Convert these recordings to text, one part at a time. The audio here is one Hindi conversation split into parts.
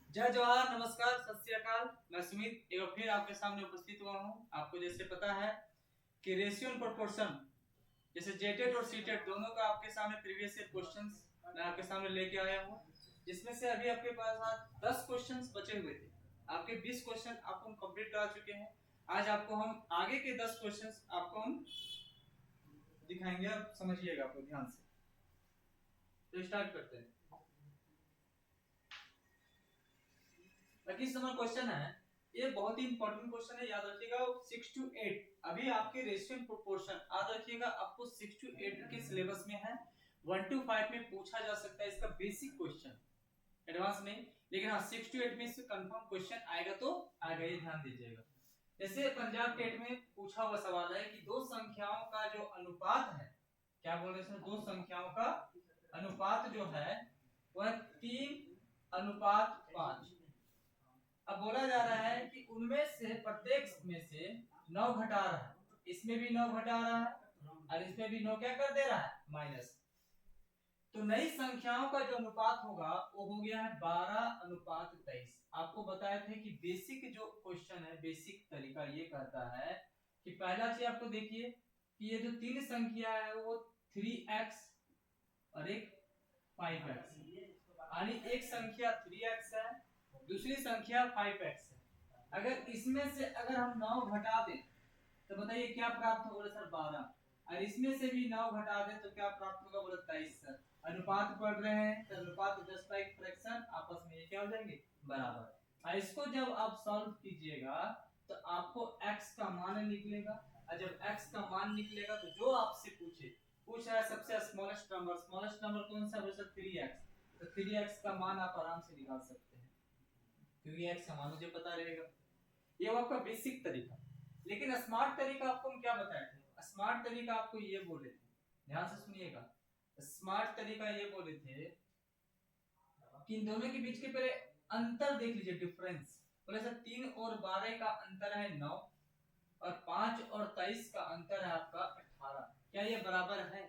जय जवाहर, नमस्कार, सत श्री अकाल। मैं सुमित एक बार फिर आपके सामने उपस्थित हुआ हूँ। आपको जैसे पता है कि रेशियो एंड प्रोपोर्शन जैसे जेटेड और सीटेड दोनों का आपके सामने प्रीवियस ईयर क्वेश्चंस मैं आपके सामने लेके आया हूँ, जिसमें से अभी आपके पास 10 क्वेश्चंस बचे हुए थे। आपके 20 क्वेश्चन आपको हम कंप्लीट करा चुके हैं। आज आपको हम आगे के 10 क्वेश्चंस आपको हम दिखाएंगे। आप समझिएगा आपको ध्यान से। तो स्टार्ट करते हैं। 21 नंबर क्वेश्चन है, ये बहुत ही इंपॉर्टेंट क्वेश्चन है, याद रखिएगा। 6 to 8 अभी आपके रेशियो एंड प्रोपोर्शन याद रखिएगा, आपको 6 to 8 के सिलेबस में है। 1 to 5 में पूछा जा सकता है इसका बेसिक क्वेश्चन, एडवांस नहीं, लेकिन हाँ 6 to 8 में इससे कंफर्म क्वेश्चन आएगा तो आएगा, ये ध्यान दीजिएगा। जैसे पंजाब टेट में पूछा हुआ सवाल है कि दो संख्याओं का जो अनुपात है, क्या बोल रहे हैं, दो संख्याओं का अनुपात जो है वह 3:5। अब बोला जा रहा है कि उनमें से प्रत्येक में से 9 घटा रहा है, इसमें भी 9 घटा रहा है और इसमें भी 9 क्या कर दे रहा है, माइनस। तो नई संख्याओं का जो अनुपात होगा वो हो गया है 12:23। आपको बताए थे कि बेसिक जो क्वेश्चन है, बेसिक तरीका ये कहता है कि पहला चीज आपको देखिए कि ये जो तीन संख्या है वो 3x और एक 5x, यानी एक संख्या 3x है, दूसरी संख्या 5x है। अगर इसमें से अगर हम 9 घटा दें तो बताइए क्या प्राप्त होगा, बोले सर 12। और इसमें से भी 9 घटा दें तो क्या प्राप्त होगा, बोले 23 सर। अनुपात पढ़ रहे हैं तो अनुपात 10 का एक फ्रैक्शन, आपस में ये क्या हो जाएंगे, बराबर। और इसको जब आप सॉल्व कीजिएगा तो आपको x का मान निकलेगा, और जब x का मान निकलेगा तो जो आपसे पूछ रहा है सबसे स्मॉलेस्ट नंबर कौन सा, बोले सर 3x। तो 3x का मान आप आराम से निकाल सकते हैं, क्योंकि x का मान मुझे पता रहेगा। ये वो आपका बेसिक तरीका। लेकिन स्मार्ट तरीका आपको हम क्या बताए थे, स्मार्ट तरीका आपको ये बोले थे, ध्यान से सुनिएगा। स्मार्ट तरीका ये बोले थे कि इन दोनों के बीच के पहले अंतर देख लीजिए, डिफरेंस। बोले सर 3 और 12 का अंतर है 9 और 5 और 23 का अंतर है आपका 18। क्या ये बराबर है?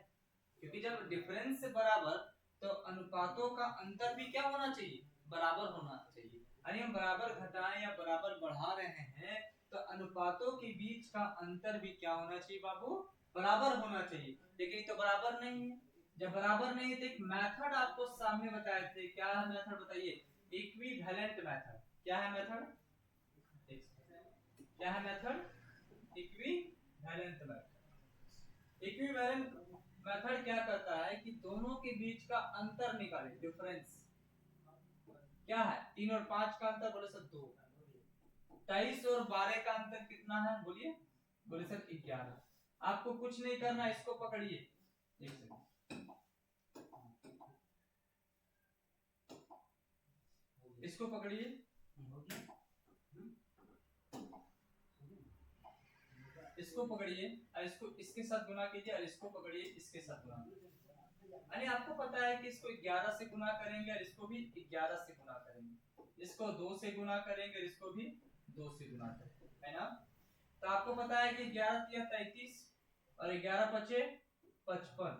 क्योंकि जब डिफरेंस बराबर तो अनुपातों का अंतर भी क्या होना चाहिए, बराबर होना चाहिए। यानी हम बराबर घटाएं या बराबर बढ़ा रहे हैं तो अनुपातों के बीच का अंतर भी क्या होना चाहिए बाबू, बराबर होना चाहिए। लेकिन तो बराबर नहीं है। जब बराबर नहीं है तो एक मेथड आपको सामने बताए थे, क्या है मेथड बताइए, इक्विवेलेंट मेथड। क्या है मेथड, क्या है method, equivalent method. Equivalent method क्या करता है कि दोनों के बीच का अंतर निकाले, डिफरेंस। क्या है, 3 और 5 का अंतर, बोले सर 2। 23 और 12 का अंतर कितना है, बोलिए, बोले सर 11। आपको कुछ नहीं करना, इसको पकड़िए, एक सेकंड, इसको पकड़िए, इसको पकड़िए और इसको इसके साथ गुना कीजिए और इसको पकड़िए, इसके साथ गुना कीजिए। यानी आपको पता है कि इसको 11 से गुना करेंगे और इसको भी 11 से गुना करेंगे, इसको 2 से गुना करेंगे और इसको भी 2 से गुना करेंगे, है ना। तो आपको पता है कि 11 तिया 33 और 11 पचे 55,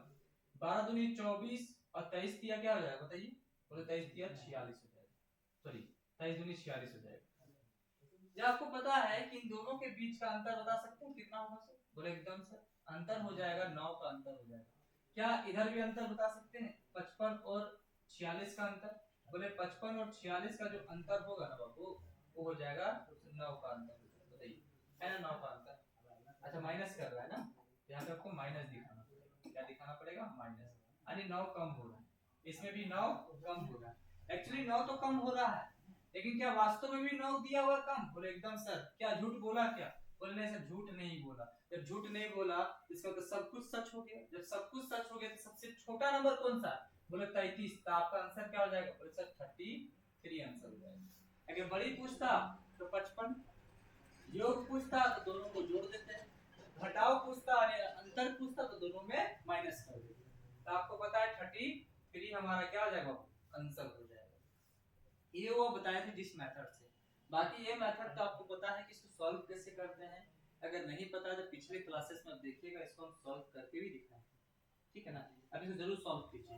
12 दूनी 24 और 23 तिया क्या हो जाएगा बताइए, बोले 23 तिया 46 हो जाएगा, सॉरी 23 दूनी 46 हो जाएगा। जब आपको पता है कि इन दोनों के बीच का अंतर बता सकते हैं कितना होगा सर, बोले एकदम सर अंतर हो जाएगा 9 का अंतर हो जाएगा। क्या इधर भी अंतर बता सकते हैं, 55 और 46 का अंतर, बोले 55 और 46 का जो अंतर होगा ना बाबू वो हो जाएगा 9 का अंतर, बताइए है ना 9 का अंतर। अच्छा माइनस कर रहा है ना, यहाँ पे आपको माइनस दिखाना पड़ेगा, क्या दिखाना पड़ेगा, माइनस। यानी 9 कम हो रहा है, इसमें भी 9 कम हो रहा है। एक्चुअली 9 तो कम हो रहा है, लेकिन क्या वास्तव में भी 9 दिया हुआ कम, बोले एकदम सर। क्या झूठ बोला क्या, बोले नहीं सर झूठ नहीं बोला। जब झूठ नहीं बोला इसका तो सब कुछ सच हो गया। जब सब कुछ सच हो गया तो सबसे छोटा नंबर कौन सा, बोले 33। तो आपका आंसर क्या हो जाएगा, बोले सर 33 आंसर हो जाएगा। अगर बड़ी पूछता तो 55, योग पूछता तो दोनों को जोड़ देते हैं, घटाओ पूछता अंतर पूछता तो दोनों में माइनस कर देते। तो आपको पता है 33 हमारा क्या हो जाएगा, आंसर हो जाएगा। ये वो बताए थे जिस मेथड से। बाकी ये मेथड तो आपको पता है कि इसको सॉल्व कैसे करते हैं। अगर नहीं पता है तो पिछले क्लासेस में देखिएगा, इसको हम सॉल्व करके भी दिखाएं, ठीक है ना। अब इसको जरूर सॉल्व कीजिए,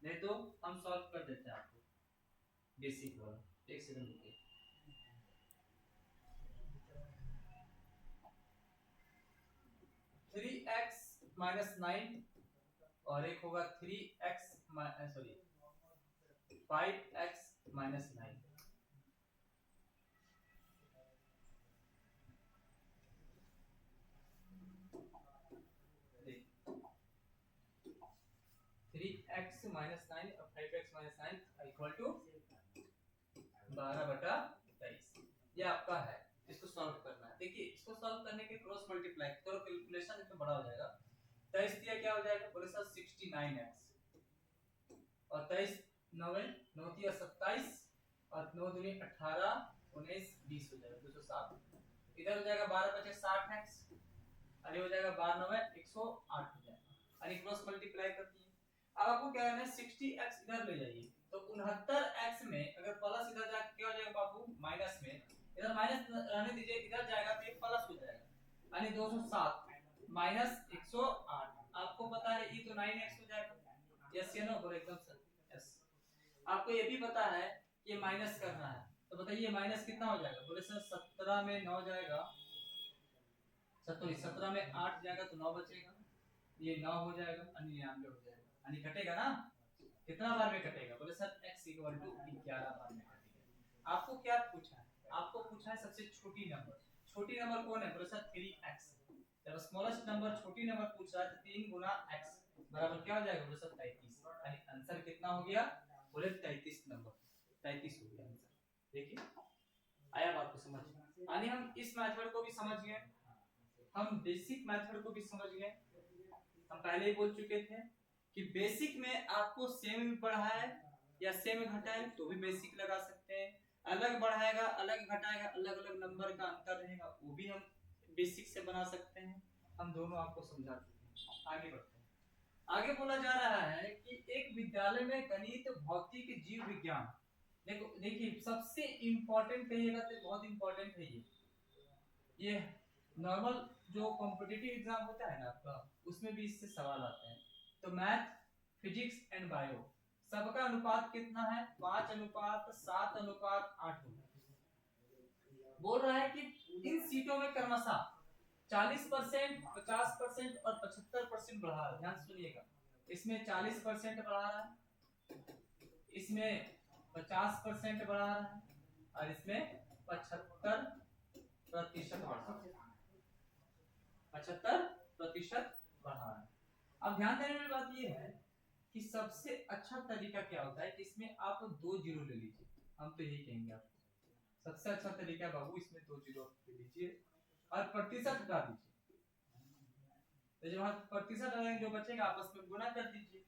नहीं तो हम सॉल्व कर देते हैं आपको बेसिक वाला। एक सेकंड रुकिए। थ्री एक्स माइनस 9 और एक होगा 3x sorry 5x minus 9। Three x minus 9 और 5x माइनस 9 इक्वल टू 12/23। ये आपका है, इसको सॉल्व करना है। देखिए इसको सॉल्व करने के क्रॉस मल्टीप्लाई करो, कैलकुलेशन इसमें बड़ा हो जाएगा। 23 दिया क्या हो जाएगा बोले सर 69x और 23 9 9 दिया 27 और 9 दूनी 18 19 20 हो जाएगा 207। इधर हो जाएगा 12 बचे 60x और ये हो जाएगा 12 9 108 हो जाएगा। और क्रॉस मल्टीप्लाई करती है। अब आपको क्या करना है 60x इधर ले जाइए तो 69x में अगर प्लस इधर जाके क्या हो जाएगा बाबू माइनस में, इधर माइनस रहने दीजिए, इधर जाएगा तो ये प्लस हो जाएगा यानी 207 माइनस 108। आपको पता है ये तो 9x हो जाएगा। यस या नो बोले एकदम सर यस। आपको ये भी पता है ये माइनस करना है तो बताइए माइनस कितना हो जाएगा बोले सर 17 में 9 जाएगा, 17 में 8 जाएगा तो 9 बचेगा, ये 9 हो जाएगा यानी 99 हो जाएगा यानी कटेगा ना। कितना बार में कटेगा बोले सर x इक्वल टू 11 बार में कटेगा। आपको क्या पूछा है, आपको पूछा है सबसे छोटी नंबर। छोटी नंबर कौन है बोले सर 3x। जब स्मॉलेस्ट नंबर छोटी नंबर पूछ रहा है तो 3 गुना x बराबर क्या हो जाएगा बोले सर 33। यानी आंसर कितना हो गया बोले 33 नंबर, 33 हो गया आंसर। देखिए आया बात को समझ। यानी हम इस मेथड को भी समझ गए, हम बेसिक मेथड को भी समझ गए। हम पहले ही बोल चुके थे कि बेसिक में आपको सेम भी बढ़ाए या सेम घटाए तो भी बेसिक लगा सकते हैं, अलग बढ़ाएगा अलग घटाएगा अलग अलग नंबर का अंतर रहेगा वो भी हम बेसिक से बना सकते हैं। हम दोनों आपको समझा चुके हैं। आगे बढ़ते हैं। आगे बोला जा रहा है कि एक विद्यालय में गणित भौतिक जीव विज्ञान, देखो देखिए सबसे इंपॉर्टेंट कहिएगा तो बहुत इंपॉर्टेंट है ये नॉर्मल जो कॉम्पिटिटिव एग्जाम होता है ना आपका उसमें भी इससे सवाल आते हैं। तो मैथ फिजिक्स एंड बायो सबका अनुपात कितना है 5:7:8 बोल रहा है कि इन सीटों में क्रमशः 40%, 50% और 75% बढ़ा रहा है। ध्यान सुनिएगा, इसमें 40% बढ़ा रहा है, इसमें 50% बढ़ा रहा है और इसमें 75% बढ़ा रहा है, 75% बढ़ा रहा है। अब ध्यान देने वाली बात ये है कि सबसे अच्छा तरीका क्या होता है कि इसमें आप 2 जीरो ले लीजिए। हम तो यही कहेंगे आपको सबसे अच्छा तरीका बाबू इसमें 2 जीरो ले लीजिए और प्रतिशत हटा दीजिए। तो जब प्रतिशत हटाएंगे जो बचेगा आपस में गुना कर दीजिए।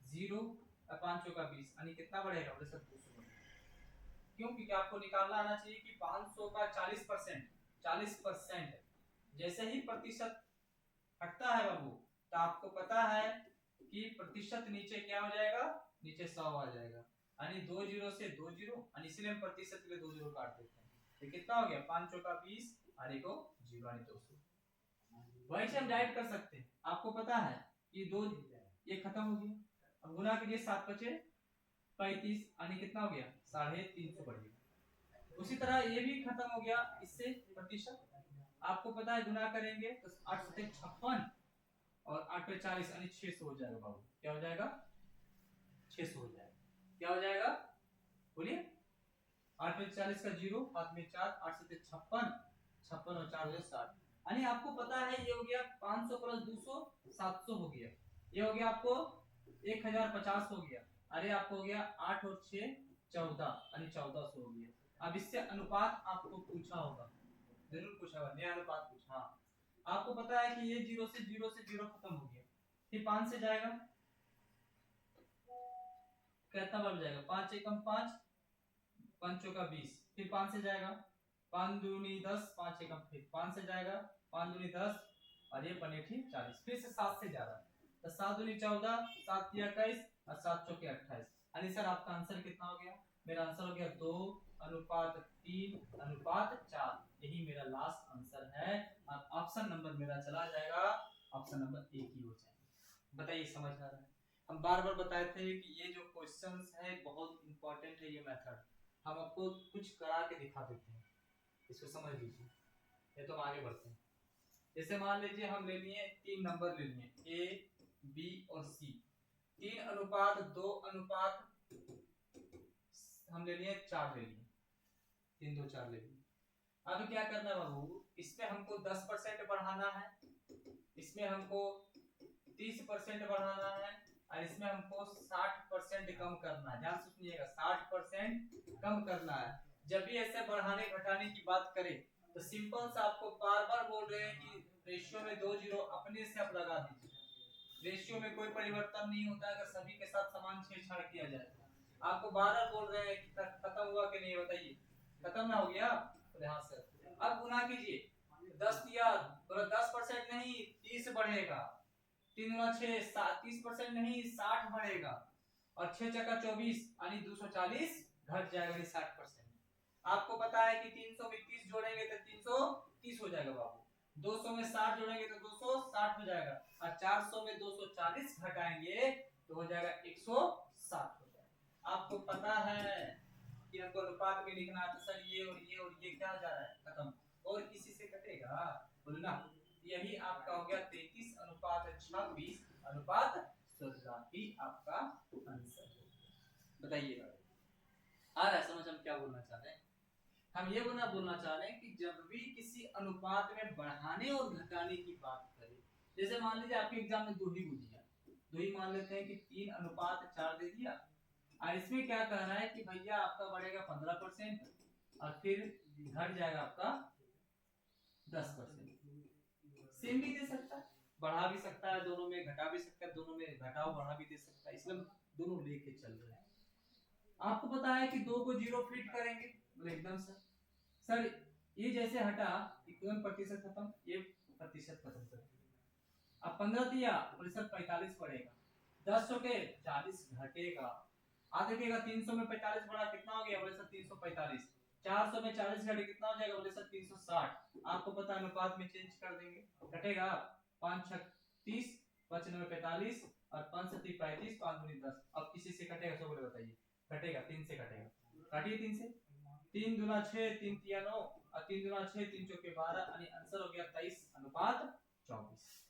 0 और 5 का 20 यानी कितना बढ़ेगा बोले सर 200 बढ़ेगा। क्यों? क्योंकि आपको निकालना आना चाहिए कि 500 का 40% जैसे ही प्रतिशत हटता है बाबू तो आपको पता है कि प्रतिशत नीचे क्या हो जाएगा, नीचे 100 आ जाएगा यानी 2 जीरो से 2 जीरो यानी इसलिए हम प्रतिशत के लिए 2 जीरो काट देते हैं। तो कितना हो गया 5 का 20 और एक 0 यानी 200। वही से हम डाइट कर सकते हैं। आपको पता है कि 2 ये खत्म हो गया, अब गुना कीजिए 7 बचे 35 यानी कितना हो गया 350 बढ़ गया। उसी तरह ये भी खत्म हो गया इससे प्रतिशत। आपको पता है गुना करेंगे तो 8 से 56 और 8 पे 40 यानी 600 हो जाएगा बाबू। क्या हो जाएगा 600 हो जाएगा। क्या हो जाएगा बोलिए 8 पे 40 का 0 हाथ में 4 8 से 56 56 और 4 हो गया 60 यानी आपको पता है ये हो गया 500 प्लस 200 700 हो गया। ये हो गया आपको 1050 हो गया। अरे आपको हो गया 8 और 6 14 यानी 1400 हो गया। अब इससे अनुपात आपको पूछा होगा, जरूर पूछा होगा, नया अनुपात पूछा। हाँ आपको पता है कि ये 0 से 0 खत्म हो गया, फिर 5 से जाएगा कितना बन जाएगा 5 एकम 5 5 का 20 फिर 5 से जाएगा 5 दूनी 10 5 एकम फिर 5 से जाएगा 5 दूनी 10 और ये बने ठीक 40 फिर से 7 से जा रहा है तो 7 दूनी 14 7 या 21 और 7 चौके 28। अली सर आपका आंसर कितना हो गया? मेरा आंसर हो गया 2:3:4 यही मेरा लास्ट आंसर है और ऑप्शन नंबर मेरा चला जाएगा ऑप्शन नंबर ए की हो जाएगा। बताइए समझ आ रहा है? हम बार बार बताए थे कि ये जो क्वेश्चंस है बहुत इंपॉर्टेंट है ये मेथड। हम आपको कुछ करा के दिखा देते हैं, इसको समझ लीजिए। ये तो हम आगे बढ़ते हैं। जैसे मान लीजिए हम ले लिए 3 नंबर ले लिए ए बी और सी, 3:2 हम ले लिए 4 ले लिए, 3 2 4 ले लिए। अब क्या करना है बाबू, इसमें हमको 10% बढ़ाना है, इसमें हमको 30% बढ़ाना है, और इसमें हमको 60% कम करना है। ध्यान से सुनिएगा, 60% कम करना है। जब भी ऐसे बढ़ाने घटाने की बात करें तो सिंपल सा आपको बार बार बोल रहे हैं कि रेशियो में 2 जीरो अपने से आप लगा दीजिए। रेशियो में कोई परिवर्तन नहीं होता अगर सभी के साथ समान छेड़छाड़ किया जाए। आपको बार बार बोल रहे हैं कि खत्म हुआ कि नहीं, बताइए खत्म ना हो गया? तो ध्यान से अब गुना कीजिए, 10 दिया तो 10% नहीं 30 बढ़ेगा, 3 गुना 6 30% नहीं 60 बढ़ेगा, और 6 चक्का 24 यानी 240 घट जाएगा 60%। आपको पता है कि 300 में 30 जोड़ेंगे तो 330 हो जाएगा बाबू, 200 में 60 जोड़ेंगे तो 260 हो जाएगा, और 400 में 240 घटाएंगे तो हो जाएगा 160 हो जाएगा। आपको पता है कि हमको अनुपात में लिखना है, तो सर ये और ये और ये क्या जा रहा है, खत्म, और किसी से कटेगा बोलना। यही आपका हो गया 33:26:16 ही आपका आंसर। बताइएगा आ रहा है समझ हम क्या बोलना चाह रहे हैं? हम ये बोलना चाह रहे हैं कि जब भी किसी अनुपात में बढ़ाने और घटाने की बात करें, जैसे मान लीजिए आपके एग्जाम में 2 ही पूछा, 2 ही मान लेते हैं कि 3:4 दे दिया, और इसमें क्या कह रहा है कि भैया आपका बढ़ेगा 15% और फिर घट जाएगा आपका 10%। सेम भी दे सकता है, बढ़ा भी सकता है, दोनों में घटा भी सकता है, दोनों में घटाओ बढ़ा भी दे सकता है, इसलिए दोनों लेके चल रहे हैं। आपको पता है कि 2 को 0 फिट करेंगे, बोले एकदम सर ये जैसे हटा एकदम प्रतिशत खत्म, ये प्रतिशत खत्म कर दिया। अब 15 दिया बोले सर 45 पड़ेगा, 10 के 40 घटेगा, आगे देखिएगा 300 में 45 बढ़ा कितना हो गया, बोले सर 345, 400 में 40 घटे कितना हो जाएगा, बोले सर 360। आपको पता है अनुपात में चेंज कर देंगे, घटेगा 5 6 30, 5 9 45 और 5 7 35, 5 दूनी 10। अब किसी से कटेगा सब बोले बताइए, कटेगा 3 से कटेगा, काटिए 3 से, 3 दूना 6 3 तिया 9 और 3 दूना 6 3 चौके 12, यानी आंसर हो गया 23:24।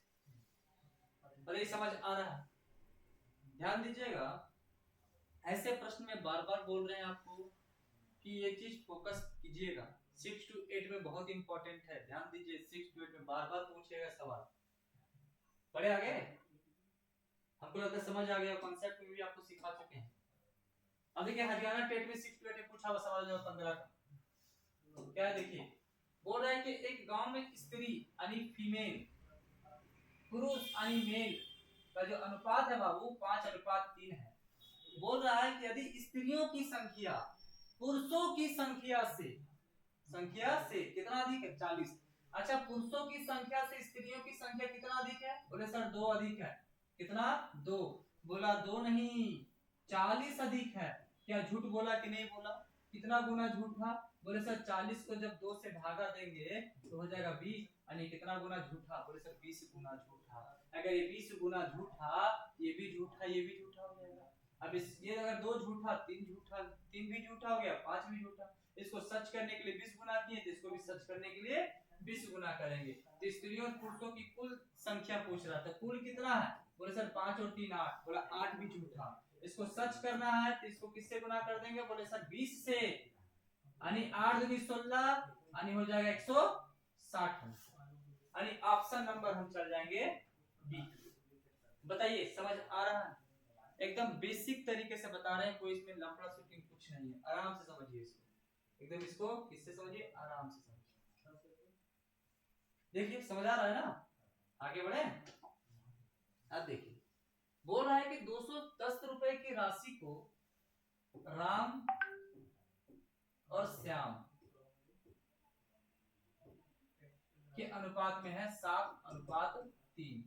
भले समझ आ रहा है? ध्यान दीजिएगा, ऐसे प्रश्न में बार बार बोल रहे हैं आपको कि ये चीज फोकस कीजिएगा, 6 to 8 में बहुत इंपॉर्टेंट है, ध्यान दीजिए 6 to 8 में बार बार पूछेगा सवाल। पढ़े आगे? हमको लगता है समझ आ गया, कॉन्सेप्ट में भी आपको सिखा चुके हैं। अब देखिए हरियाणा टेट में 6 to 8 पूछा हुआ सवाल जो 15 का, तो क्या देखिए बोल रहा है कि एक गांव में स्त्री यानी फीमेल, पुरुष यानी मेल का जो अनुपात है बाबू 5:3 है। बोल रहा है कि यदि स्त्रियों की संख्या पुरुषों की संख्या से कितना अधिक है, 40। अच्छा, पुरुषों की संख्या से स्त्रियों की संख्या कितना अधिक है, बोले सर 2 अधिक है। कितना? 2। बोला 2 नहीं 40 अधिक है। क्या झूठ बोला कि नहीं बोला? कितना गुना झूठ था? बोले सर 40 को जब 2 से भागा देंगे तो हो जाएगा 20, यानी कितना गुना झूठा? बोले सर 20 गुना झूठा। अगर ये 20 गुना झूठा, ये भी झूठा, ये भी झूठा हो जाएगा। अब ये अगर 2 झूठा 3 झूठा, 3 भी झूठा हो गया, 5 भी झूठा। इसको सच करने के लिए 20 गुना किए, तो इसको भी सच करने के लिए 20 गुना करेंगे। तो स्त्रियों और पुरुषों की कुल संख्या पूछ रहा था, कुल कितना है? बोले सर 5 और 3 8। बोला 8 भी झूठा। इसको सच करना है तो इसको किससे गुना कर देंगे? बोले सर 20 से, यानी 8 दूनी 16, यानी हो जाएगा 160। यानी ऑप्शन नंबर हम चल जाएंगे बी। बताइए समझ आ रहा है? एकदम बेसिक तरीके से बता रहे हैं, कोई इसमें लफड़ा शूटिंग कुछ नहीं है। आराम से समझिए इसको, एकदम इसको किससे समझिए, आराम से समझिए। देखिए समझ आ रहा है ना? आगे बढ़े। अब देखिए बोल रहा है कि 210 रुपए की राशि को राम और श्याम के अनुपात में है 7:3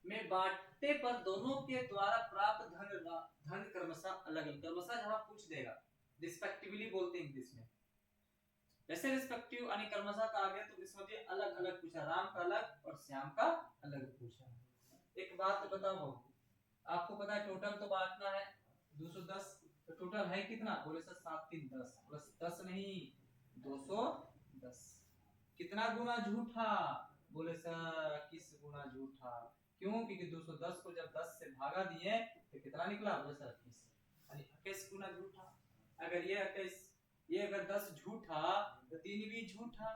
में बांटने पर दोनों के द्वारा प्राप्त धन क्रमशः अलग अलग, क्रमशः जहां पूछ देगा रिस्पेक्टिवली बोलते हैं इंग्लिश में, जैसे रिस्पेक्टिव यानी क्रमशः का आ गया तो समझिए अलग अलग पूछा, राम का अलग और श्याम का अलग पूछा। एक बात बताओ, आपको पता है टोटल तो बांटना है 210, तो टोटल है कितना? बोले सर 7 3 10 प्लस 10 नहीं 210। कितना गुना झूठा? बोले सर 21 गुना झूठा। क्यों? क्योंकि 210 को जब 10 से भागा दिए तो कितना निकला? बोले सर 21, यानी 21 गुना झूठा। अगर ये 21, ये अगर 10 झूठा तो 3 भी झूठा,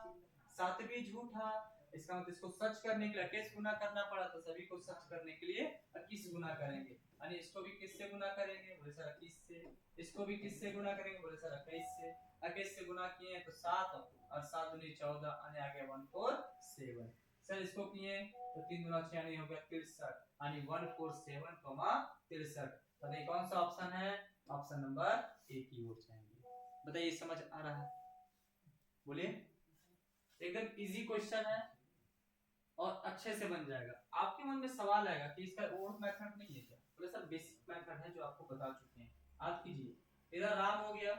7 भी झूठा। इसका मतलब इसको सच करने के लिए 21 गुना करना पड़ा, तो सभी को सच करने के लिए 21 गुना करेंगे। यानी इसको भी किससे गुना करेंगे? बोले सर 21 से। इसको भी किससे गुना करेंगे? बोले सर 21 से। 21 से गुना किए तो 7 और 7 दूनी 14, यानी आ गया 147। सर इसको किए तो 3 दूना 6 यानी हो गया 63, यानी 147, 63। बताइए कौन सा ऑप्शन है? ऑप्शन नंबर ए की ओर जाएंगे। बताइए समझ आ रहा है? बोलिए। एकदम इजी क्वेश्चन है और अच्छे से बन जाएगा। आपके मन में सवाल आएगा कि इसका और मेथड नहीं है क्या? बोले सर बेसिक मेथड है जो आपको बता चुके हैं। आप कीजिए। इधर राम हो गया,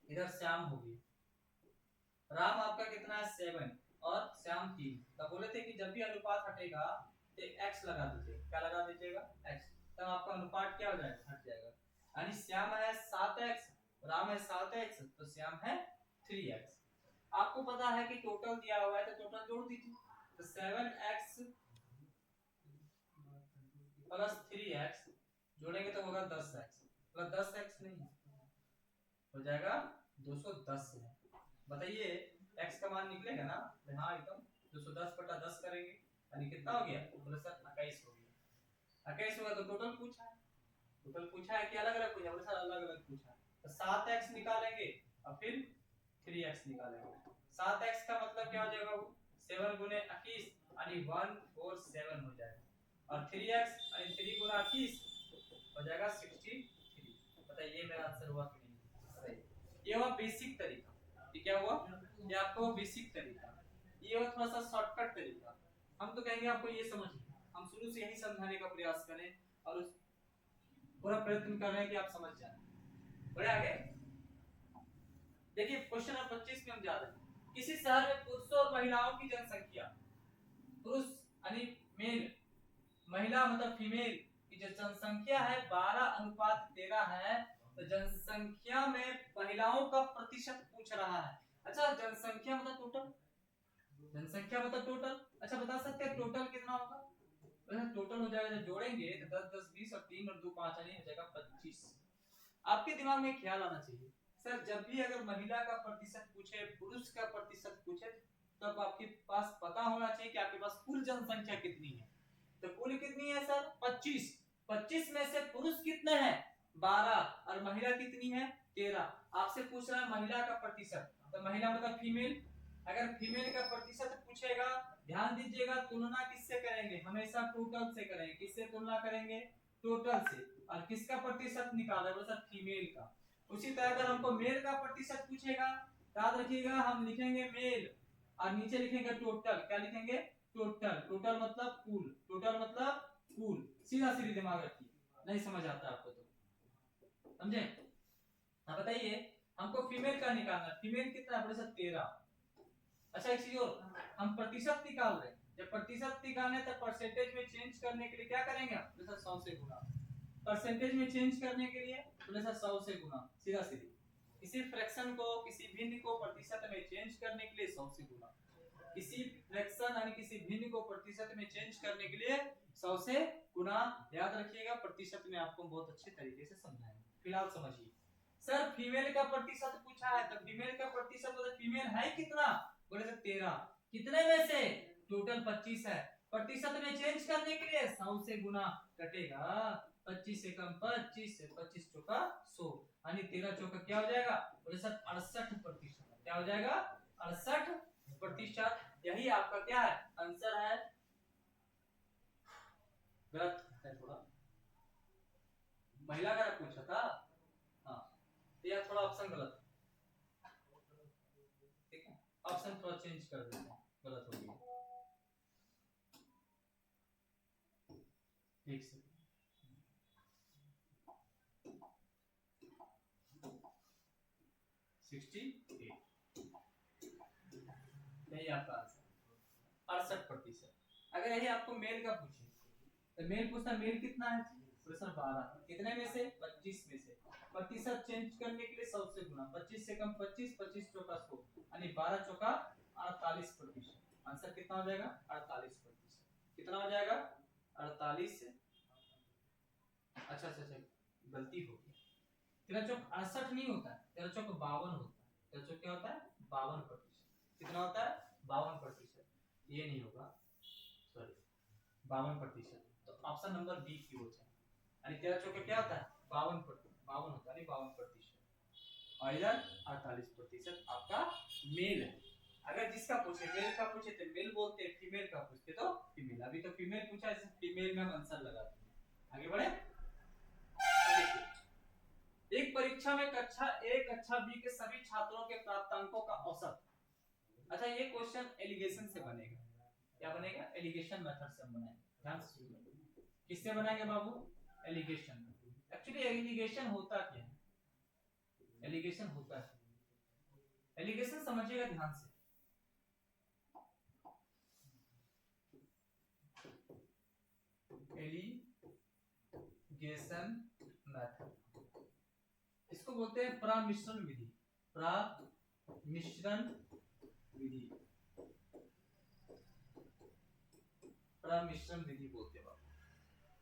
इधर श्याम हो गया। राम आपका कितना है? 7 और श्याम 3। तब बोले थे कि जब भी अनुपात हटेगा तो x लगा दीजिएगा। क्या लगा दीजिएगा? x। तब आपका अनुपात क्या हो जाएगा? हट जाएगा। यानी श्याम है 7x, राम है 7x, तो श्याम है 3x। आपको पता है कि टोटल दिया हुआ है तो टोटल जोड़ दीजिए। तो 7x प्लस 3x जोड़ेंगे तो होगा 10x, प्लस 10x नहीं हो जाएगा 210 है। बताइए x का मान निकलेगा ना? हाँ एकदम 210 बटा 10 करेंगे, यानी कितना हो गया? बोले सर 21 हो गया। 21 होगा तो टोटल पूछा है, टोटल पूछा है कि अलग अलग पूछा? बोले सर अलग अलग पूछा है। तो 7x निकालेंगे और फिर 3x निकालेंगे। 7x का मतलब क्या हो जाएगा? 7 गुने 21 यानी 147 हो जाएगा, और 3x यानी 3 गुना 21 हो जाएगा 63। बताइए मेरा आंसर हुआ कि नहीं? बताइए। ये हुआ बेसिक तरीका। ये क्या हुआ? ये आपको बेसिक तरीका, ये हुआ थोड़ा सा शॉर्टकट तरीका। हम तो कहेंगे आपको ये समझिए, हम शुरू से यही समझाने का प्रयास करें और उस पूरा प्रयत्न कर रहे हैं कि आप समझ जाएं। बढ़े आगे। देखिए क्वेश्चन नंबर 25 में हम जा रहे हैं। किसी शहर में पुरुषों और महिलाओं की जनसंख्या, पुरुष यानी मेल, महिला मतलब फीमेल की जो जनसंख्या है 12:13 है। तो जनसंख्या में महिलाओं का प्रतिशत पूछ रहा है। अच्छा जनसंख्या मतलब टोटल, जनसंख्या मतलब टोटल। अच्छा बता सकते हैं टोटल कितना होगा? टोटल हो जाएगा जब जोड़ेंगे तो 10 10 20 और 3 और 2 5 यानी हो जाएगा 25। आपके दिमाग में ख्याल आना चाहिए सर जब भी अगर महिला का प्रतिशत पूछे, पुरुष का प्रतिशत पूछे, तब आपके पास पता होना चाहिए कि आपके पास कुल जनसंख्या कितनी है। तो कुल कितनी है सर? 25। 25 में से पुरुष कितने हैं? 12 और महिला कितनी है? 13। आपसे पूछ रहा है महिला का प्रतिशत, तो महिला मतलब फीमेल। अगर फीमेल का प्रतिशत पूछेगा, ध्यान दीजिएगा तुलना किससे करेंगे? हमेशा टोटल से करेंगे। किससे तुलना करेंगे? टोटल से। और किसका प्रतिशत निकाला है? सर फीमेल का। उसी तरह अगर हमको मेल का प्रतिशत पूछेगा, याद रखिएगा हम लिखेंगे मेल और नीचे लिखेंगे टोटल। क्या लिखेंगे? टोटल। टोटल मतलब कुल, टोटल मतलब कुल। सीधा सीधी दिमाग रखिए, नहीं समझ आता आपको तो समझे? हाँ बताइए हमको फीमेल का निकालना है। फीमेल कितना है? 13। अच्छा एक चीज और, हम प्रतिशत निकाल रहे हैं। जब प्रतिशत निकालने तब परसेंटेज में चेंज करने के लिए क्या करेंगे? जैसा 100 से गुना। परसेंटेज में चेंज करने के लिए जैसा 100 से गुना, सीधा सीधी। किसी फ्रैक्शन को, किसी भिन्न को प्रतिशत में चेंज करने के लिए 100 से गुना। किसी फ्रैक्शन यानी किसी भिन्न को प्रतिशत में चेंज करने के लिए 100 से गुना। याद रखिएगा प्रतिशत में आपको बहुत अच्छे तरीके से समझाएंगे। फिलहाल समझिए सर फीमेल का प्रतिशत पूछा है, तो फीमेल का प्रतिशत मतलब फीमेल है कितना? बोले सर 13। कितने में से? टोटल 25 है। प्रतिशत में चेंज करने के लिए 100 से गुना कटेगा। 25 से कम 25 से 25 चौका 100 यानी 13 चौका क्या हो जाएगा? बोले सर 68%। क्या हो जाएगा? 68%। यही आपका क्या है? आंसर है। गलत है थोड़ा, महिला का पूछा था। हाँ यह थोड़ा ऑप्शन गलत है, ठीक है? ऑप्शन थोड़ा चेंज कर देते हैं, गलत हो गया। एक सेकंड। यही आपका आंसर 68%। अगर यही आपको मेल का पूछे तो मेल पूछता मेल कितना है? सर 12। कितने में से? 25 में से। प्रतिशत चेंज करने के लिए 100 से गुना, 25 से कम 25, 25 चौका 100, यानी 12 चौका 48%। आंसर कितना हो जाएगा? 48%। कितना हो जाएगा? 48। अच्छा अच्छा अच्छा, गलती हो गई। 13 चौक 68 नहीं होता है, 13 चौक 52 होता है। 13 चौक क्या होता है? 52%। कितना होता है? 52%। ये नहीं होगा, सॉरी, 52%। तो ऑप्शन नंबर बी की हो जाए, यानी 13 चौके क्या होता है? 52 होता है, 52%। और इधर 48% आपका मेल है। अगर जिसका पूछे मेल का पूछे तो मेल बोलते हैं, फीमेल का पूछते तो फीमेल। अभी तो फीमेल पूछा है, फीमेल में हम आंसर लगाते हैं। आगे बढ़े। एक परीक्षा में कक्षा ए कक्षा बी के सभी छात्रों के प्राप्तांकों का औसत। अच्छा, ये क्वेश्चन एलिगेशन से बनेगा। क्या बनेगा? एलिगेशन मेथड से बनाएंगे। ध्यान से सुनिए, किससे बनाएंगे बाबू? एलिगेशन। एक्चुअली एलिगेशन होता क्या है? एलिगेशन होता है, एलिगेशन समझिएगा ध्यान से। एलिगेशन मेथड, इसको बोलते हैं प्रमिश्रण विधि। प्रमिश्रण विधि, प्रमिश्रण विधि बोलते हैं।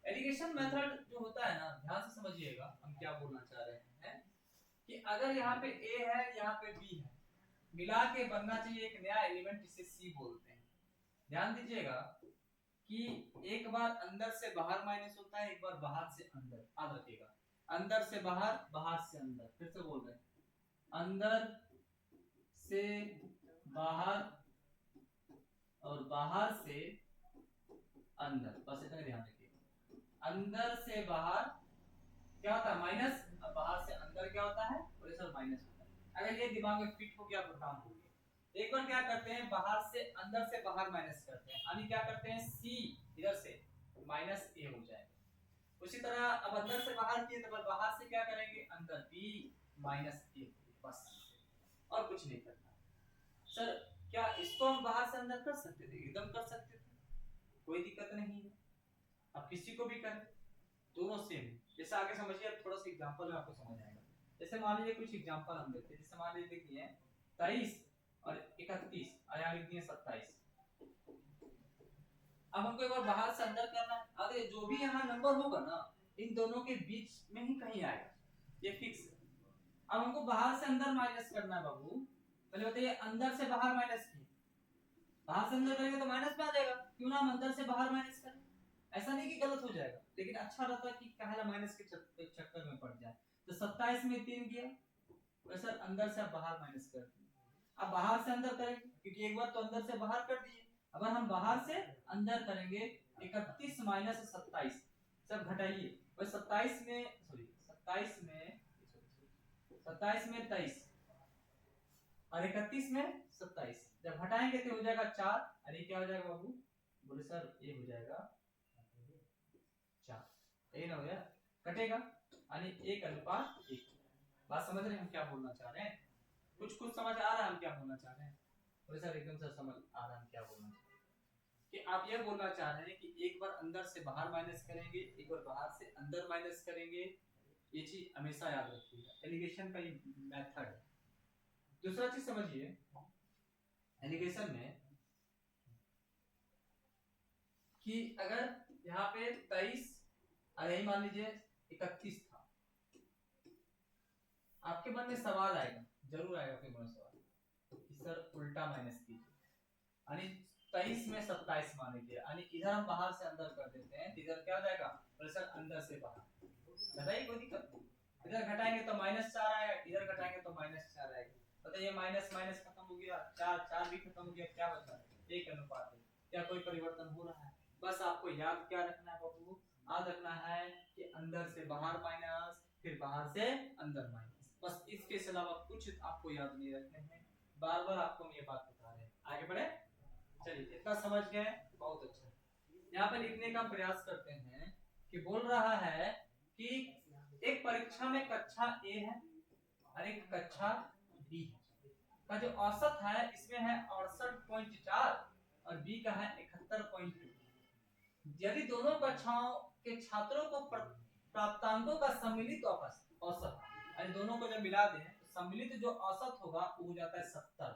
एलिगेशन मेथड जो होता है ना, ध्यान से समझिएगा हम क्या बोलना चाह रहे हैं कि अगर यहाँ पे ए है, यहाँ पे बी है, मिला के बनना चाहिए एक नया एलिमेंट, जिसे सी बोलते हैं। ध्यान दीजिएगा कि एक बार अंदर से बाहर माइनस होता है, एक बार बाहर से अंदर। याद रखिएगा, अंदर से बाहर, बाहर से अंदर। फिर से बोल रहे हैं, अंदर से बाहर और बाहर से अंदर। बस इतना ध्यान रखिए, अंदर से बाहर क्या होता है? माइनस, और बाहर से अंदर क्या होता है? प्रेशर माइनस होता है। अगर ये दिमाग में फिट हो गया तो काम हो गया। एक बार क्या करते हैं, बाहर से अंदर से बाहर माइनस करते हैं, यानी क्या करते हैं, सी इधर से माइनस ए हो जाएगा। उसी तरह अब अंदर से बाहर किए तो बाहर से क्या करेंगे? अंदर बी माइनस ए, बस, और कुछ नहीं करना। सर क्या इसको हम बाहर से अंदर कर सकते थे? एकदम कर सकते थे, कोई दिक्कत नहीं है। अब किसी को भी करें, दोनों सेम। जैसे आगे समझिए, अब थोड़ा सा एग्जांपल में आपको समझ आएगा। जैसे मान लीजिए कुछ एग्जांपल हम लेते हैं। जैसे मान लीजिए देखिए 23 और 31, और यहाँ लिख दिए 27। अब हमको एक बार बाहर से अंदर करना है। अरे जो भी यहाँ नंबर होगा ना, इन दोनों के बीच में ही कहीं आएगा, ये फिक्स है। अब हमको बाहर से अंदर माइनस करना है बाबू। पहले बताइए, अंदर से बाहर माइनस किए, बाहर से अंदर करेंगे तो माइनस में आ जाएगा। क्यों ना हम अंदर से बाहर माइनस करें? ऐसा नहीं कि गलत हो जाएगा, लेकिन अच्छा रहता कि काहे माइनस के चक्कर में पड़ जाए। तो 27 में 3 गया, वैसे अंदर से बाहर माइनस कर दिए। अब बाहर से अंदर करेंगे, क्योंकि एक बार तो अंदर से बाहर कर दिए। अब हम बाहर से अंदर करेंगे, 31 माइनस 27, सब घटाइए। और 27 में 23 और 31 में 27, जब घटाएंगे तो हो जाएगा 4। अरे क्या हो जाएगा बाबू? बोले सर ये हो जाएगा 4। ये ना हो गया, कटेगा, यानी 1:1। बात समझ रहे हैं हम क्या बोलना चाह रहे हैं? कुछ कुछ समझ आ रहा है हम क्या बोलना चाह रहे हैं? बोले सर एकदम से समझ आ रहा है हम क्या बोलना चाह रहे हैं, कि आप ये बोलना चाह रहे हैं कि एक बार अंदर से बाहर माइनस करेंगे, एक बार बाहर से अंदर माइनस करेंगे। ये चीज हमेशा याद रखिएगा, एलिगेशन का ये मेथड है। दूसरा चीज समझिए, एलिगेशन में कि अगर यहाँ पे 23 और यही मान लीजिए 31 था, आपके मन में सवाल आएगा, जरूर आएगा आपके मन में सवाल कि सर उल्टा माइनस कीजिए, यानी 23 में 27 मान लीजिए, यानी इधर हम बाहर से अंदर कर देते हैं, इधर क्या हो जाएगा? प्रेशर अंदर से बाहर। बताइए, कोई दिक्कत नहीं। इधर घटाएंगे तो -4 आएगा, इधर घटाएंगे तो -4 आएगा। बताइए, माइनस माइनस खत्म हो गया, 4 भी खत्म हो गया, क्या बचा? 1:1। क्या कोई परिवर्तन हो रहा है? बस आपको याद क्या रखना है बाबू? याद रखना है कि अंदर से बाहर माइनस, फिर बाहर से अंदर माइनस, बस इसके अलावा कुछ आपको याद नहीं रखने हैं। बार बार आपको हम ये बात बता रहे हैं। आगे बढ़े, चलिए इतना समझ गए, बहुत अच्छा। यहाँ पे लिखने का प्रयास करते हैं कि बोल रहा है कि एक परीक्षा में कक्षा ए है और एक कक्षा बी है, का जो औसत है इसमें है 68.4 और बी का है 71.2। यदि दोनों कक्षाओं के छात्रों को प्राप्तांकों का सम्मिलित औसत और दोनों को जब मिला दें तो सम्मिलित जो औसत होगा वो हो जाता है 70।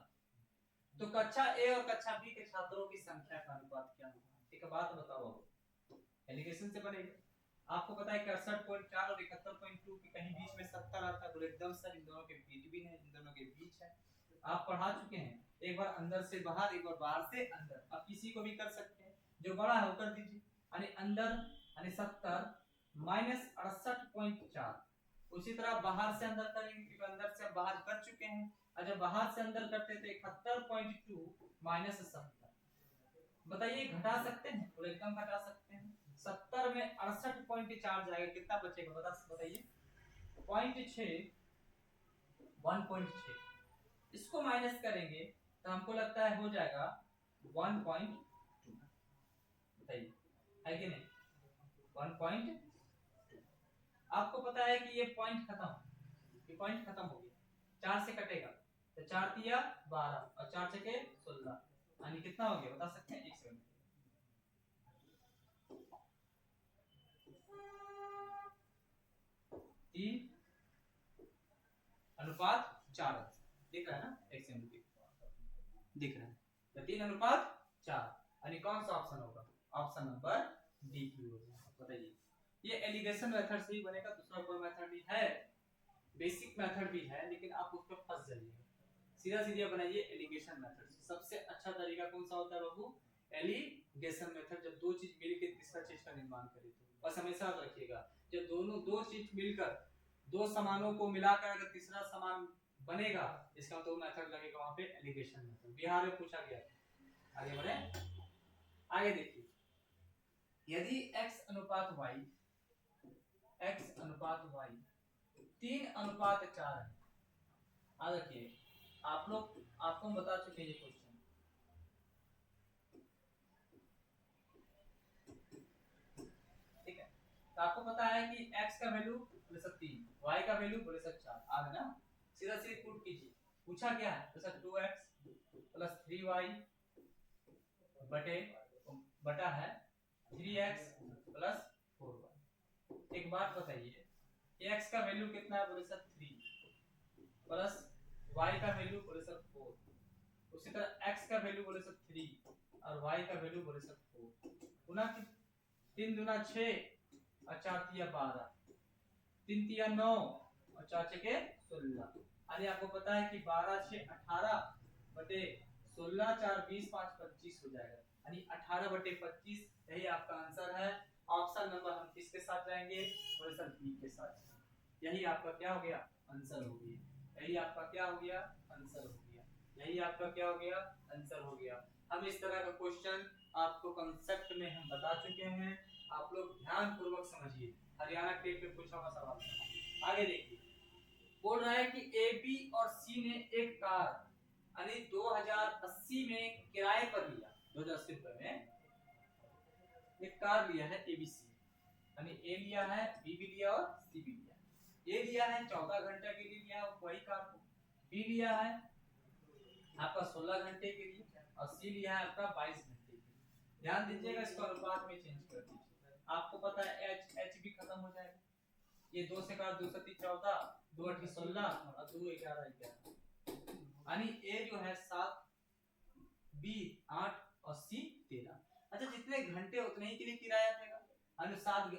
तो कक्षा ए और कक्षा बी के छात्रों की संख्या का अनुपात क्या होगा? एक बात बताओ, एलिगेशन से बनेगा। आपको पता है कि 68.4 और 71.2 के कहीं बीच में 70 आता है, बोले एकदम सर इन दोनों के बीच भी नहीं, इन दोनों के बीच है। आप पढ़ा चुके हैं, एक बार अंदर से बाहर, एक बार बाहर से अंदर। आप किसी को भी कर सकते हैं, जो बड़ा है वो कर दीजिए। यानी अंदर यानी 70 माइनस 68.4, उसी तरह बाहर से अंदर करेंगे क्योंकि अंदर से हम बाहर कर चुके हैं। और जब बाहर से अंदर करते तो 71.2 माइनस 70, बताइए घटा सकते हैं? तो एकदम घटा सकते हैं। 70 में 68.4 जाएगा, कितना बचेगा बताइए? 0.6, 1.6। इसको माइनस करेंगे तो हमको लगता है हो जाएगा 1.2, बताइए है कि नहीं? 1.2। आपको पता है कि ये पॉइंट खत्म, ये पॉइंट खत्म हो गया, 4 से कटेगा तो 4 तिया 12 और 4 छके 16, यानी कितना हो गया बता सकते हैं? 1 सेकंड, 3:4 दिख रहा है ना? 1 सेकंड दिख रहा है, तो 3:4, यानी कौन सा ऑप्शन होगा? ऑप्शन नंबर डी की हो जाएगा। बताइए, ये एलिगेशन मेथड से ही बनेगा, दूसरा कोई मेथड भी है, बेसिक मेथड भी है, लेकिन आप उस पर फंस जाइएगा। सीधा सीधा बनाइए एलिगेशन मेथड से। सबसे अच्छा तरीका कौन सा होता है बाबू? Allegation method. जब दो चीज मिलकर तीसरा चीज का निर्माण करे तो बस हमेशा याद रखिएगा, जब दो चीज मिलकर, दो समानों को मिलाकर अगर तीसरा समान बनेगा, इसका मतलब मेथड लगेगा वहां पे एलिगेशन मेथड। बिहार में पूछा गया। आगे बढ़े, आगे देखिए, यदि x अनुपात y 3:4 है। आ देखिए, आपको हम बता चुके हैं ये क्वेश्चन। ठीक है, तो आपको पता है कि x का वैल्यू बोले सब 3, y का वैल्यू बोले सब 4। आ गया ना? सीधा सीधा पुट कीजिए। पूछा क्या है? तो सर 2x प्लस 3y बटा है 3x प्लस 4y। एक बात बताइए, x का वैल्यू कितना है? बोले सर 3 प्लस y का वैल्यू बोले सर 4, उसी तरह x का वैल्यू बोले सर 3 और y का वैल्यू बोले सर 4। गुना 3 दूना 6 और 4 तिया 12, 3 तिया 9 और 4 छके 16। यानी आपको पता है कि 12 6 18 बटे 16 4 20 5 25 हो जाएगा, यानी 18 बटे 25। यही आपका आंसर है। ऑप्शन नंबर हम किसके साथ जाएंगे? बोले सर बी के साथ। यही आपका क्या हो गया? आंसर हो गया। यही आपका क्या हो गया? आंसर हो गया। यही आपका क्या हो गया? आंसर हो गया। हम इस तरह का क्वेश्चन आपको कांसेप्ट में हम बता चुके हैं, आप लोग ध्यान पूर्वक समझिए। हरियाणा टेट में पूछा हुआ सवाल। आगे देखिए, बोल रहा है कि ए बी और सी ने एक कार यानी 2080 में किराए पर लिया, 2080 रुपए में एक कार लिया है एबीसी, यानी ए लिया है, बी भी लिया और सी भी लिया। ए लिया है 14 घंटे के लिए लिया वही कार को, बी लिया है आपका 16 घंटे के लिए और सी लिया है आपका 22 घंटे के लिए। ध्यान दीजिएगा, इसको अनुपात में चेंज कर दीजिए। आपको पता है एच एच भी खत्म हो जाएगा, ये 2 से 4 2 से 3 14, 2 8 16 और 2 11 11, यानी ए जो है 7, बी 8 और सी 13। अच्छा, जितने घंटे उतने ही के लिए किराया देगा, यानी 7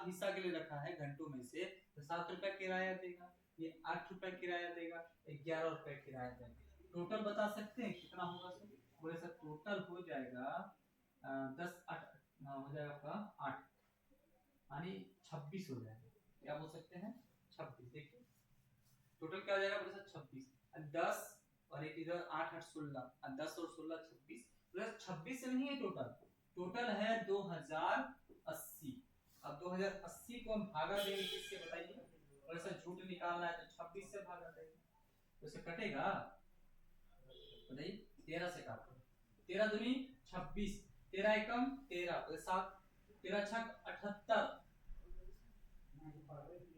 हिस्सा के लिए रखा है घंटों में से, तो 7 रुपए किराया देगा, ये 8 रुपए किराया देगा, 11 रुपए किराया देगा। टोटल बता सकते हैं कितना होगा सर? बोले सर टोटल हो जाएगा 10 8 हो जाएगा आपका 8, यानी 26 हो जाएगा। क्या बोल सकते हैं? 26। देखिए टोटल क्या हो जाएगा? बोले सर 26, 10 और एक इधर 8 8 16, 10 और 16 26, प्लस 26 नहीं है टोटल, टोटल है 2080। अब 2080 को हम भागा देंगे किससे बताइए? और ऐसा झूठ निकालना है तो 26 से भागा देंगे, तो इसे कटेगा बताइए 13 से काटो, 13 दूनी 26, 13 एकम 13 तो 7, 13 छक 78,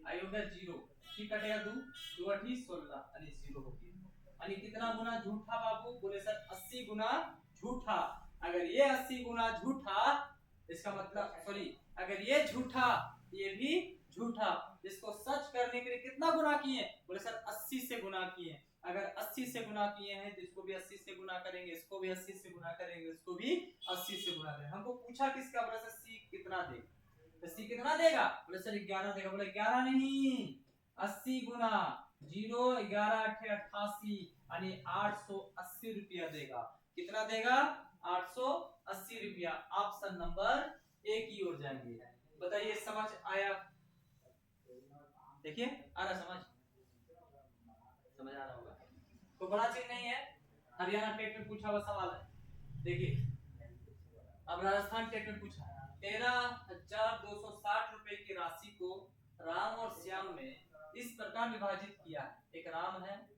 आई हो गया 0, ठीक कटेगा 2 2 8 16, यानी 0 हो गया। यानी कितना गुना झूठा बाबू? बोले सर 80 गुना झूठा। अगर ये 80 गुना झूठा, इसका मतलब सॉरी, अगर ये झूठा ये भी झूठा, इसको सच करने करने के लिए कितना गुना किए? बोले सर 80 से गुना किए। अगर 80 से गुना किए हैं तो इसको भी 80 से गुना करेंगे, इसको भी 80 से गुना करेंगे, इसको भी 80 से गुना करेंगे। हमको पूछा किसका? बोले सर सी कितना देगा? तो सी कितना देगा? बोले सर 11 देगा। बोले 11 नहीं, 80 गुना 0 11 88 यानी 880 रुपया देगा। कितना देगा? 880 रुपया। ऑप्शन नंबर ए की ओर जाएंगे। बताइए समझ आया? देखिए आ रहा समझ आ रहा होगा, तो बड़ा चीज नहीं है। हरियाणा टेट में पूछा हुआ सवाल है। देखिए अब राजस्थान टेट में पूछा 13,260 रुपए की राशि को राम और श्याम ने इस प्रकार विभाजित किया। एक राम है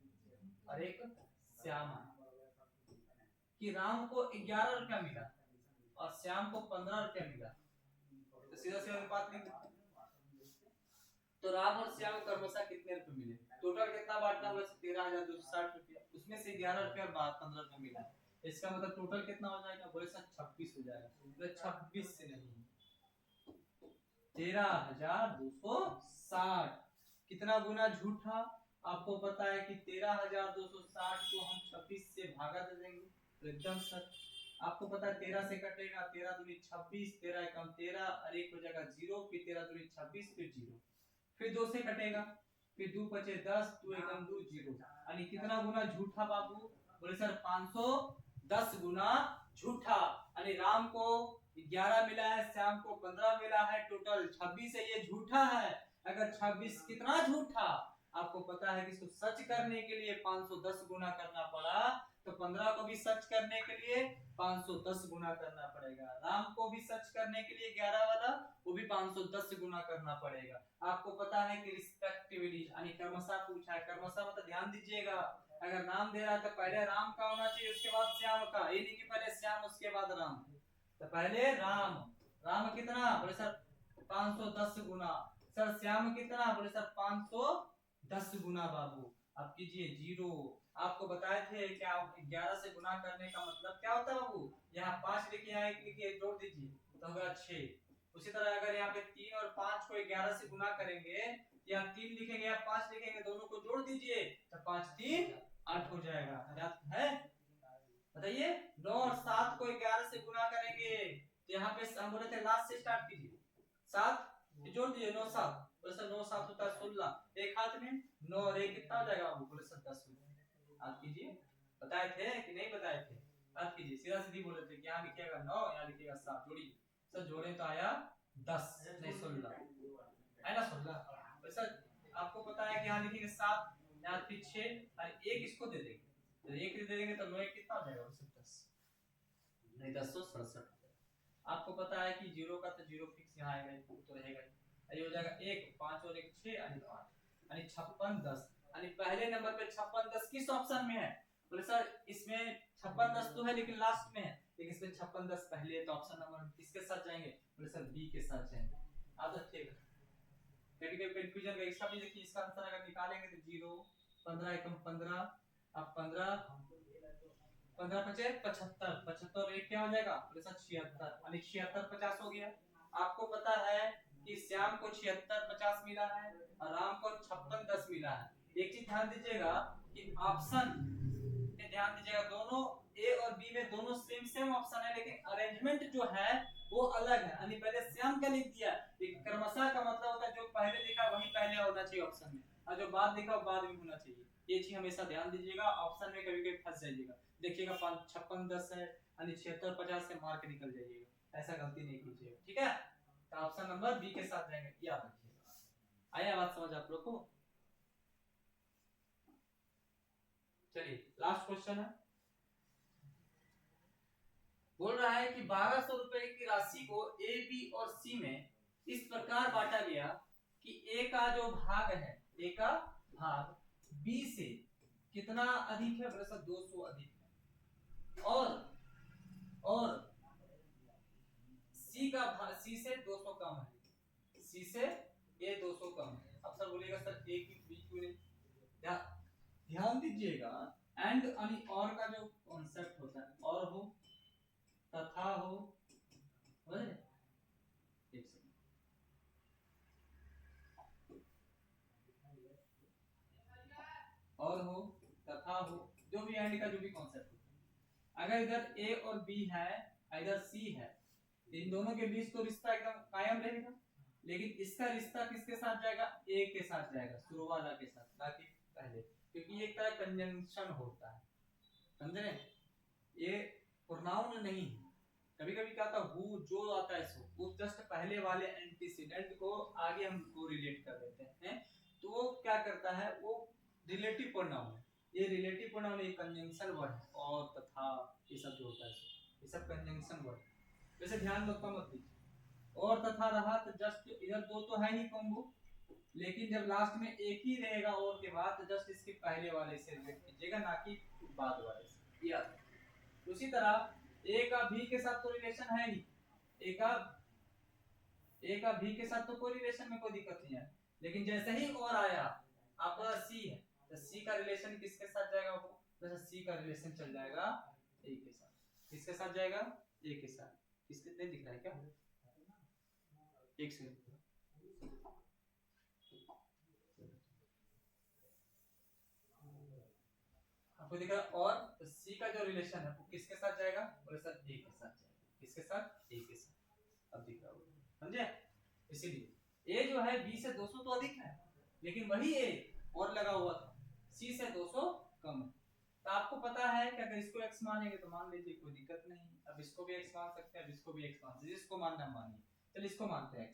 और एक श्याम है कि राम को 11 रुपया मिला और श्याम को 15 रुपया मिला। तो सीधा सीधा अनुपात लिख दो। तो राम और श्याम को क्रमशः कितने रुपए मिले? टोटल कितना बांटना? बस 13,260 रुपया, उसमें से 11 रुपया 15 रुपया मिला। इसका मतलब टोटल कितना हो जाएगा? बोले सर 26 हो जाएगा। तो 26 से नहीं, 13,260। कितना गुना झूठा? आपको पता है कि 13,260 को हम 26 से भागा दे देंगे तो एकदम सर आपको पता है 13 से कटेगा, 13 दूनी 26, 13 एकम 13 और एक हो जाएगा 0, फिर 13 दूनी 26, फिर 0, फिर 2 से कटेगा, फिर 2 बचे 10, 2 एकम 2 0। यानी कितना गुना झूठा बाबू? बोले सर 510 गुना झूठा। यानी राम को 11 मिला है, श्याम को 15 मिला है, टोटल 26 है। ये झूठा है। अगर 26 कितना झूठा? आपको पता है कि इसको सच करने के लिए 510 गुना करना पड़ा, तो 15 को भी सच करने के लिए 510 गुना करना पड़ेगा। राम को भी सच करने के लिए 11 वाला वो भी 510 गुना करना पड़ेगा। आपको पता है कि रिस्पेक्टिवली यानी क्रमशः पूछा है। क्रमशः मतलब ध्यान दीजिएगा, अगर नाम दे रहा है तो पहले राम का होना चाहिए, उसके बाद श्याम का। ये नहीं कि पहले श्याम उसके बाद राम। तो पहले राम। राम कितना? बोले सर 510 गुना। सर श्याम कितना? बोले सर 510 गुना। बाबू अब कीजिए 0। आपको बताए थे क्या 11 से गुना करने का मतलब क्या होता है बाबू? यहाँ 5 लिखे, यहाँ 1 लिखे, जोड़ दीजिए तो होगा 6। उसी तरह अगर यहाँ पे 3 और 5 को 11 से गुना करेंगे, यहाँ 3 लिखेंगे, यहाँ 5 लिखेंगे, दोनों को जोड़ दीजिए तो 5 3 8 हो जाएगा। याद है? बताइए 9 और 7 को 11 से गुना करेंगे तो यहाँ पे हम बोले थे लास्ट से स्टार्ट कीजिए। 7 जोड़ दीजिए, 9 7, बोले सर 9 7 होता है 16। एक हाथ में 9 और 1 कितना हो जाएगा बाबू? बोले सर 10 हो जाएगा। याद कीजिए, बताए थे कि नहीं बताए थे? याद कीजिए, सीधा सीधी बोले थे कि यहाँ लिखिएगा 9, यहाँ लिखिएगा 7। जोड़िए सर, जोड़े तो आया 10 नहीं 16 है ना? 16। सर आपको पता है कि यहाँ लिखेंगे 7, यहाँ फिर 6 और 1 इसको दे देंगे, तो 1 दे देंगे तो 9 कितना हो जाएगा? 10 नहीं 1067। आपको पता है कि 0 का तो 0 फिक्स यहाँ आएगा, तो रहेगा। ये हो जाएगा 1 5 और 1 6 यानी 5 यानी 56 10। यानी पहले नंबर पे 56 10 किस ऑप्शन में है? बोले सर इसमें 56 10 तो है लेकिन लास्ट में है, लेकिन इसमें 56 10 पहले है, तो ऑप्शन नंबर किसके साथ जाएंगे? बोले सर बी के साथ जाएंगे। आदत ठीक है। क्रिटिकल कंफ्यूजन का इसका भी देखिए, इसका आंसर अगर निकालेंगे तो 0 15 एकम 15, अब 15 15 पचे 75, 75 और 1 क्या हो जाएगा? बोले सर 76 यानी 76 50 हो गया। आपको पता है कि श्याम को 76 50 मिला है और राम को 56 10 मिला है। एक चीज ध्यान दीजिएगा कि ऑप्शन में ध्यान दीजिएगा, दोनों ए और बी में दोनों सेम ऑप्शन है, लेकिन अरेंजमेंट जो है वो अलग है। यानी पहले श्याम का लिख दिया, लेकिन क्रमशः का मतलब होता है जो पहले लिखा वही पहले होना चाहिए ऑप्शन में, और जो बाद लिखा वो बाद में होना चाहिए। ये चीज हमेशा ध्यान दीजिएगा, ऑप्शन में कभी कभी फंस जाइएगा। देखिएगा 56 10 है यानी 76 50 से मार के निकल जाइएगा, ऐसा गलती नहीं कीजिएगा, ठीक है? तो ऑप्शन नंबर बी के साथ जाएंगे, याद रखिएगा। आया बात समझ आप लोग को? चलिए लास्ट क्वेश्चन है। बोल रहा है कि 1200 रुपए की राशि को ए बी और सी में इस प्रकार बांटा गया कि ए का जो भाग है, ए का भाग बी से कितना अधिक है? बोले सर 200 अधिक है। और सी का भाग सी से 200 कम है, सी से ए 200 कम है। अब सर बोलेगा सर ए की बी क्यों नहीं? ध्यान दीजिएगा, एंड यानी और का जो कॉन्सेप्ट होता है, और हो तथा हो, एक सेकंड एंड का जो भी कॉन्सेप्ट होता है, अगर इधर ए और बी है, इधर सी है, तो इन दोनों के बीच तो रिश्ता एकदम कायम रहेगा, लेकिन इसका रिश्ता किसके साथ जाएगा, ए के साथ जाएगा, शुरू वाला के साथ, ताकि पहले, क्योंकि एक तरह कंजंक्शन होता है, समझ रहे, ये प्रोनाउन नहीं है। कभी कभी क्या होता है हु जो आता है सो, वो जस्ट पहले वाले एंटीसीडेंट को आगे हम को रिलेट कर देते हैं, तो वो क्या करता है, वो रिलेटिव प्रोनाउन है, ये रिलेटिव प्रोनाउन एक कंजंक्शन वर्ड है, और तथा ये सब जो होता है ये सब कंजंक्शन वर्ड, वैसे ध्यान रखो मत दीजिए, और तथा रहा तो जस्ट इधर दो तो है ही कॉम्बो, लेकिन जब लास्ट में एक ही रहेगा और के बाद तो जस्ट इसके पहले वाले से रिलेट कीजिएगा, ना कि बाद वाले से, याद। उसी तरह ए का भी के साथ तो रिलेशन है ही, ए का भी के साथ तो कोई रिलेशन में कोई दिक्कत नहीं है, लेकिन जैसे ही और आया आपका सी है, तो सी का रिलेशन किसके साथ जाएगा, वो जैसे सी का रिलेशन चल जाएगा ए के साथ, किसके साथ जाएगा, ए के साथ, किसके नहीं दिख रहा है क्या, एक सेकंड, आपको दिख रहा है, और तो सी का जो रिलेशन है वो किसके साथ जाएगा, बोले सर ए के साथ जाएगा, किसके साथ, ए के साथ, अब दिख रहा होगा, समझे। इसीलिए ए जो है बी से 200 तो अधिक है, लेकिन वही ए और लगा हुआ था, सी से 200 कम है, तो आपको पता है कि अगर इसको x मानेंगे तो मान लीजिए कोई दिक्कत नहीं, अब इसको भी x मान सकते हैं, अब इसको भी x मान सकते हैं, जिसको मानना मानिए, चलिए इसको मानते हैं x।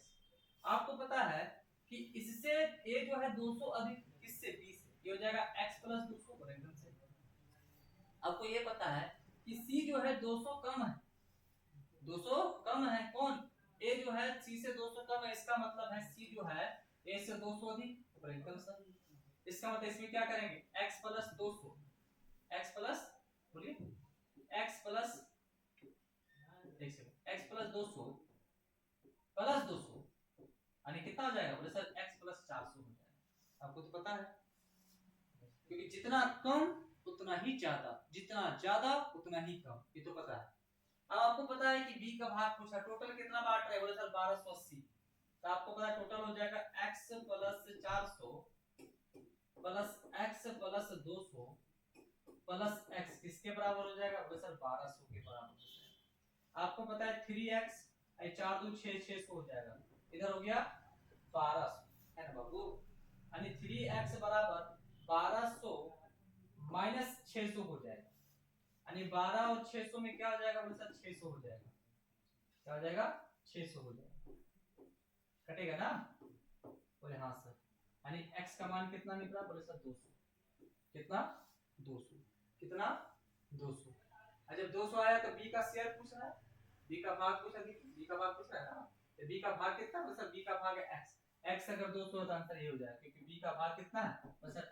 आपको पता है कि इससे a जो है 200 अधिक, किससे, b से, ये हो जाएगा x प्लस 200 पर एकदम से। आपको ये पता है कि c जो है 200 कम है, 200 कम है, कौन, a जो है c से 200 कम है, इसका मतलब है c जो है a से 200 अधिक, पर एकदम सही। इसका मतलब इसमें क्या करेंगे, x प्लस 200, x प्लस, बोलिए x प्लस, एक सेकंड, x प्लस 200 प्लस 200 यानी कितना हो जाएगा, बोले सर x प्लस 400 हो जाएगा। आपको तो पता है, क्योंकि जितना कम उतना ही ज्यादा, जितना ज्यादा उतना ही कम, ये तो पता है। अब आपको पता है कि b का भाग पूछा, टोटल कितना बांट रहे हैं, बोले सर 1280, तो आपको पता है टोटल हो जाएगा x plus 400 plus x plus 200 plus x, किसके बराबर हो जाएगा, बोले सर 1200 के बराबर हो जाएगा। आपको पता है 3x 4 2 6 600 हो जाएगा, इधर हो गया 1200, है ना बाबू, यानी 3x बराबर 1200 माइनस 600 हो जाएगा, यानी 12 और 600 में क्या हो जाएगा, बोले सर 600 हो जाएगा, क्या हो जाएगा, 600 हो जाएगा, कटेगा ना, बोले हाँ सर, यानी x का मान कितना निकला, बोले सर 200, कितना, 200, कितना, 200। जब 200 आया तो b का शेयर पूछ रहा है, b का भाग पूछ रहा है, b का भाग पूछ रहा है ना, तो b का भाग कितना, बोले सर b का भाग है x, x अगर 200 है तो आंसर ये हो जाएगा, क्योंकि b का भाग कितना है, बोले सर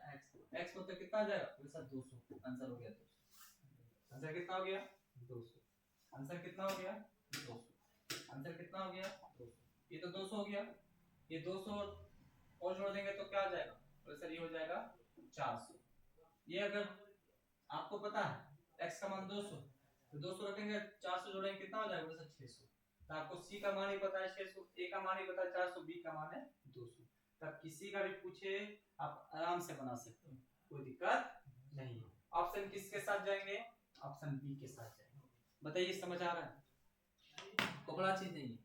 x को तो कितना आ जाएगा, बोले सर 200, आंसर हो गया 200, आंसर कितना हो गया, 200, आंसर कितना हो गया, 200, आंसर कितना हो गया, 200, ये तो 200 हो गया, ये 200 और जोड़ देंगे तो क्या हो जाएगा, बोले सर ये हो जाएगा 400। ये अगर आपको पता है x का मान 200, तो 200 रखेंगे, 400 जोड़ेंगे, कितना हो जाएगा, बोले सर 600, तो आपको c का मान ही पता है 600, a का मान ही पता है 400, b का मान है 200, तब किसी का भी पूछे आप आराम से बना सकते हैं, कोई दिक्कत नहीं है। ऑप्शन किसके साथ जाएंगे, ऑप्शन बी के साथ जाएंगे। बताइए समझ आ रहा है, तो बड़ा चीज नहीं है,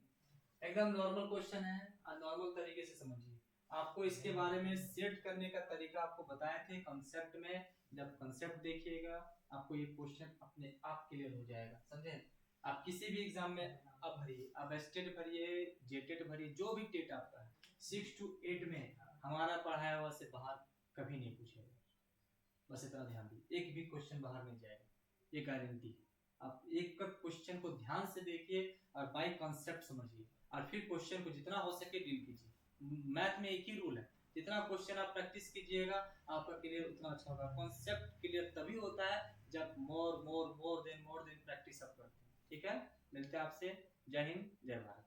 एकदम नॉर्मल क्वेश्चन है, और नॉर्मल तरीके से समझिए। आपको इसके बारे में सेट करने का तरीका आपको बताए थे कंसेप्ट में, जब कंसेप्ट देखिएगा आपको ये क्वेश्चन अपने आप क्लियर हो जाएगा, समझे। आप किसी भी एग्जाम में अब भरिए, अब स्टेट भरिए, जेटेट भरिए, जो भी टेट आपका है 6 to 8 में हमारा पढ़ाया हुआ से बाहर कभी नहीं पूछेगा, बस इतना ध्यान दीजिए, एक भी क्वेश्चन बाहर नहीं जाएगा, ये गारंटी। आप एक क्वेश्चन को ध्यान से देखिए और बाय कॉन्सेप्ट समझिए, और फिर क्वेश्चन को जितना हो सके डील कीजिए। मैथ में एक ही रूल है, जितना क्वेश्चन आप प्रैक्टिस कीजिएगा आपका क्लियर उतना अच्छा होगा। कॉन्सेप्ट क्लियर तभी होता है जब मोर देन प्रैक्टिस आप करते हैं। ठीक है, मिलते हैं आपसे। जय हिंद, जय भारत।